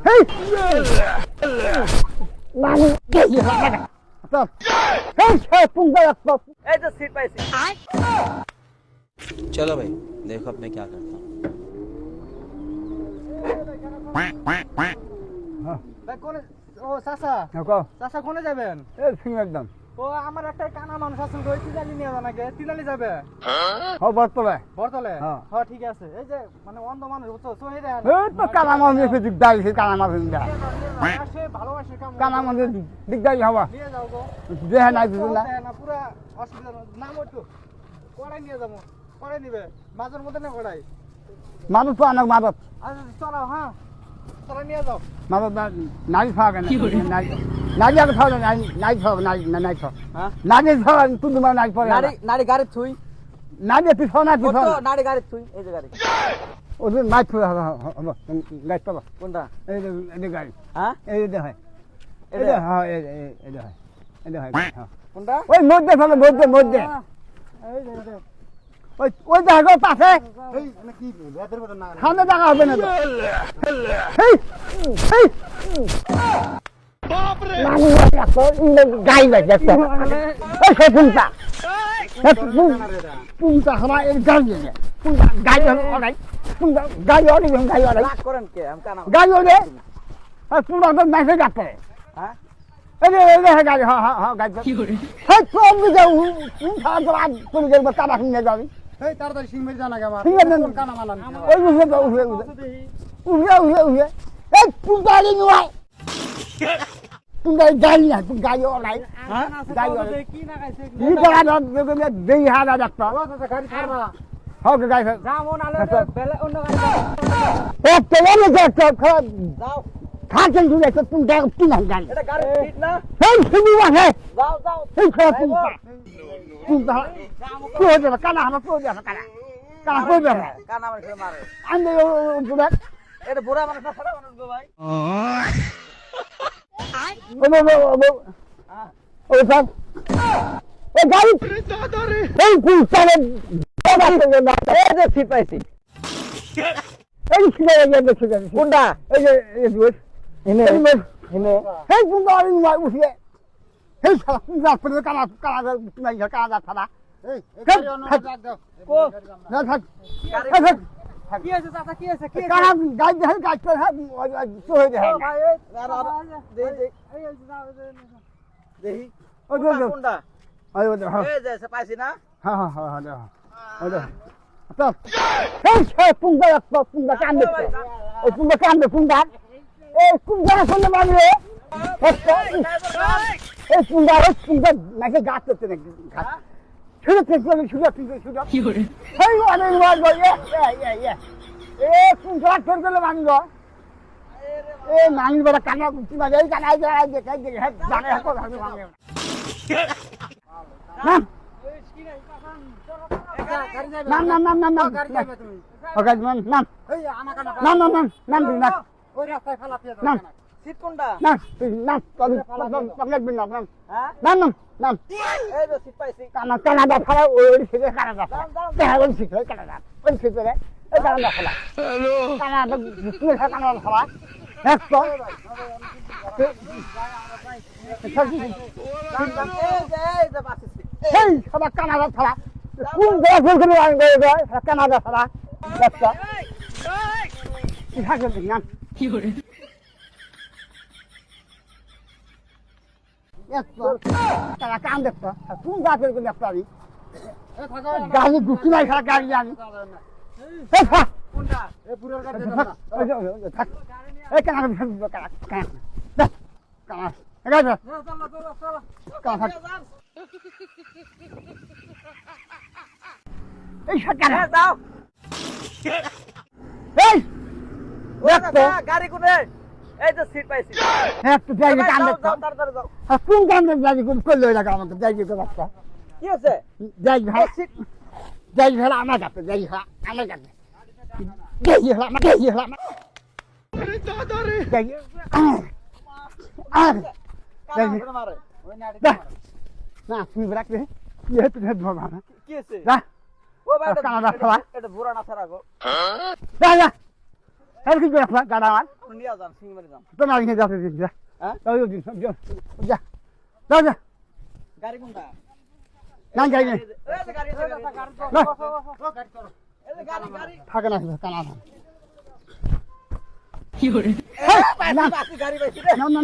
হেই মানে গেছি লাগা তো হেই সে পুঙ্গা একটা এই তো সিট পাইছি चलो भाई देखो अब मैं क्या करता हूँ ভাই কোন ও চাচা দেখো চাচা কোনে যাবেন এই সিং একদম ও আমার একটা কানা মানুষ আছে ওই তিলালি নিয়ে যান আগে তিলালি যাবে ও বর্তলে বর্তলে হ্যাঁ। হ্যাঁ ঠিক আছে এই যে মানে অন্ধ মানুষ তো সহি দেন এই তো কানা মানুষ দিগদারি কানা মানুষ আসে ভালোবাসে কাম কানা মানুষ দিগদারি হওয়া নিয়ে যাও গো যে নাই দিল না না পুরা অসুবিধা নাম একটু কড়াই নিয়ে যাবো কড়াই নিবে মাঝের মধ্যে না কড়াই মানুষ তো অনেক মাদত আচ্ছা চলো হ্যাঁ চলো নিয়ে যাও মাদত নাই খাওয়া কেন নারী আগে খাওয়া নাই খাওয়া নাই খাওয়া হ্যাঁ নারী খাওয়া তুমি নাই পরে নারী নারী গাড়ি থুই নারী পিছন না কত পিছন নারী গাড়ি থুই এই যে গাড়ি ওদের নাই ছুঁড়ে গাছ পাবা কোনটা এই গাড়ি হ্যাঁ এই হয় এটা? এটা হয় এটা হয় এটা হয় হ্যাঁ। কোনটা ওই মধ্যে ফেলে মধ্যে এই যে এই যে ওই দেখো পাশে এই মানে কি লেদের মতো না সামনে দেখা হবে না তো হেই হেই নানি দেখো গাই দেখো ওই সে পুংটা পুংটা হরা এই গাই পুংটা গাই অনেক পুংটা গাই অনেক রাগ করেন কে আমি কানা গাই অনেক আর পুংটা তো মেসেজ আসছে হ্যাঁ এই গাড়ি হ্যাঁ হ্যাঁ হ্যাঁ গাড়ি হ্যাঁ সব যাও তুমি যাবে কাবা কিনে যাবি এই তাড়াতাড়ি সিং মেরে জানা গে আমার ঠিক আছে। কোন কানা মানান ওই উঠে এই পুঙ্গারি নয় পুঙ্গারি গাড়ি না তুমি গাড়ি অলাই হ্যাঁ গাই গাই ওরে। কি না গাইছে কি করা না দেই হারা ডাক্তার ও আচ্ছা গাড়ি ছাড়বা হোক গাড়ি যাও নালে বেলে অন্য গাড়ি ও তেলে দেখো যাও খাচ্ছেন তুমি একটা তুমি দেখো কি না গাড়ি এটা গাড়ি ঠিক না এই তুমি আছে যাও যাও এই খাওয়া পুঙ্গা পুঙ্গা কি হয়ে যাবে কানা আমার কই যাবে কানা কানা কই যাবে কানা মানুষ মারে আমি পুরা এটা বুড়া মানুষ না সাদা মানুষ গো ভাই ও সব এই গাড়ি এই পুলিশে এই যে সিট পাইছি এই শিকারে গেছে শিকারে কোনটা এই যে এই দুধ এনে এই এনে এই পুঙ্গা আমি মাই উঠে এই সারা পুঙ্গা পড়ে কানা কানা নাই কানা ছাড়া এই গাড়ি অন্য ডাক দাও কো না থাক গাড়ি কি আছে চাচা কি আছে কি কানা গাড়ি দেখে গাড়ি করে তো হয়ে যায় ভাই এই দে দে এই যাও দেহি ওই কোনটা ওই হ্যাঁ এই যে পাইছি না হ্যাঁ হ্যাঁ হ্যাঁ ওই তো এই পুঙ্গা কান্দে ওই পুঙ্গা কান্দে পুঙ্গা এই পুঙ্গা শুনলে মানে এই পুঙ্গা নাকি গাছ করতে নাকি শুনে থেকে শুনে কি করে এই অনেক মার গো এ পুঙ্গা ফের গেলে মানব এ নানি বড় কানা কুচি মাঝে এই কানা যায় দেখাই দেখে জানে হাত ভাবে ভাঙে নাম নাম নাম নাম নাম ওকে নাম নাম এই আনা কানা নাম নাম নাম নাম দিন নাম ওই রাস্তায় ফালা পেয়ে নাম যাও সিট কোনটা নাম নাম পাবলিক বিন নাম নাম হ্যাঁ নাম নাম নাম এই তো সিট পাইছি কানা কানাডা ফালা ওই থেকে কানাডা দেখা গেল শিখে কানাডা ওই শিখে এই কানাডা ফালা হ্যালো কানাডা কি কানাডা ফালা একশো এই যে পাইছি এই সবার কানাডা ফালা কোন দেশ থেকে আনবে কানাডা ফালা একশো কি থাকে নাম কি করে একশো তারা কাম দেখতো কোন গাছের কোন একটা আমি গাড়ি ঢুকি নাই খারাপ গাড়ি জানি কোনটা এই পুরোর গাড়ি দে না এই কানা কানা কানা কানা চলো চলো কানা এই কানা যাও এই দেখতো গাড়ি কোনে এই তো সিট পাইছি একটু যাই কান যাও দেখতো যাও তাড়াতাড়ি যাও কোন কান যাই কোন করলো এটা আমাকে যাই তো রাস্তা কি আছে যাই ভাই সিট যাই ভাই আমার কাছে যাই ভাই আমার কাছে যাই ভাই আমার যাই ভাই যাই কানা মারে ওই নাড়ি না তুমি রাখবে কি হচ্ছে ধরবা না কি আছে যা ও ভাই কানাডা ছাড়া এটা বুড়া না ছাড়া গো যা যা হ্যাঁ কি করে গাড়া আমার নিয়ে যান সিঙ্গিমারি যান তো না নিয়ে যাতে দিন যা হ্যাঁ যাও দিন যা যাও যা গাড়ি কোনটা না যাই না এই যে গাড়ি আছে গাড়ি না। গাড়ি করো এই যে গাড়ি গাড়ি থাকে না কানা না না বাসি গাড়ি বাইছি রে না না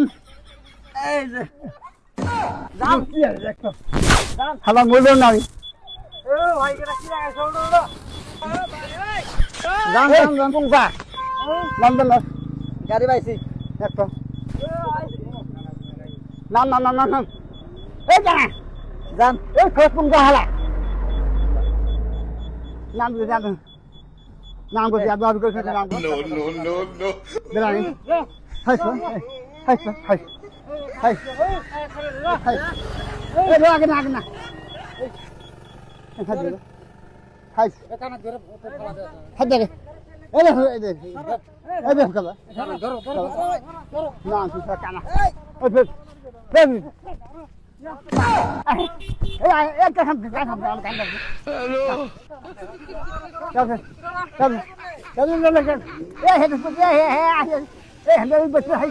এই যে যাও কি আর দেখো হালা বললো না আমি ও ভাই কেডা কি লাগাইছ ওড়ো গান গান গান কোনটা লন্ডন গাড়ি বাইছি দেখো না না না না না এই জানা যান এই খোঁজ কোনটা হালা নাম দিয়ে জানো নাম করে যাবো আমি করে নাম No. বেরানি hi hi hi hi hi এই আগে না আগে না হাই এখানে ধরে ফেলা দে হাই দেখে এই দেখো এই দেখো এই দেখো কালা ধরো ধরো ধরো না তুই কানা ওই ফের ফের এই একটা সামনে কানা কানা কানা চল চল চল চল চল এই হেড এই হেড এই হেড এই বচ্চা হাই